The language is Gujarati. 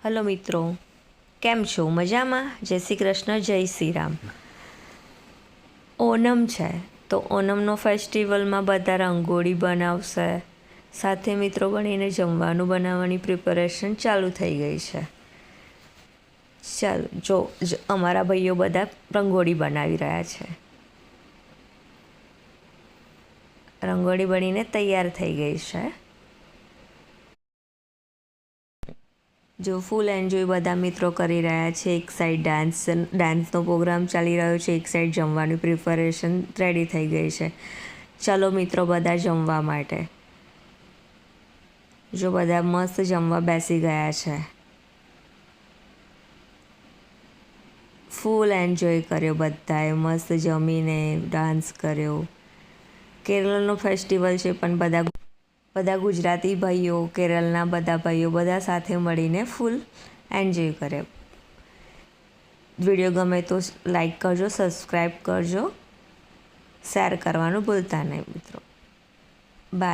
હલો મિત્રો, કેમ છો? મજામાં? જય શ્રી કૃષ્ણ, જય શ્રી રામ. ઓનમ છે તો ઓનમનો ફેસ્ટિવલમાં બધા રંગોળી બનાવશે. સાથે મિત્રો બનીને જમવાનું બનાવવાની પ્રિપેરેશન ચાલુ થઈ ગઈ છે. ચાલો જો અમારા ભાઈઓ બધા રંગોળી બનાવી રહ્યા છે. રંગોળી બનીને તૈયાર થઈ ગઈ છે. જો ફૂલ એન્જોય બધા મિત્રો કરી રહ્યા છે. એક સાઈડ ડાન્સનો પ્રોગ્રામ ચાલી રહ્યો છે, એક સાઈડ જમવાની પ્રિપેરેશન રેડી થઈ ગઈ છે. ચાલો મિત્રો બધા જમવા માટે. જો બધા મસ્ત જમવા બેસી ગયા છે. ફૂલ એન્જોય કર્યો બધાએ, મસ્ત જમીને ડાન્સ કર્યો. કેરળનો ફેસ્ટિવલ છે પણ બધા ગુજરાતી ભાઈઓ, કેરળના બધા ભાઈઓ બધા સાથે મળીને ફૂલ એન્જોય કરે. વિડીયો ગમે તો લાઈક કરજો, સબસ્ક્રાઈબ કરજો, શેર કરવાનું ભૂલતા નહીં મિત્રો.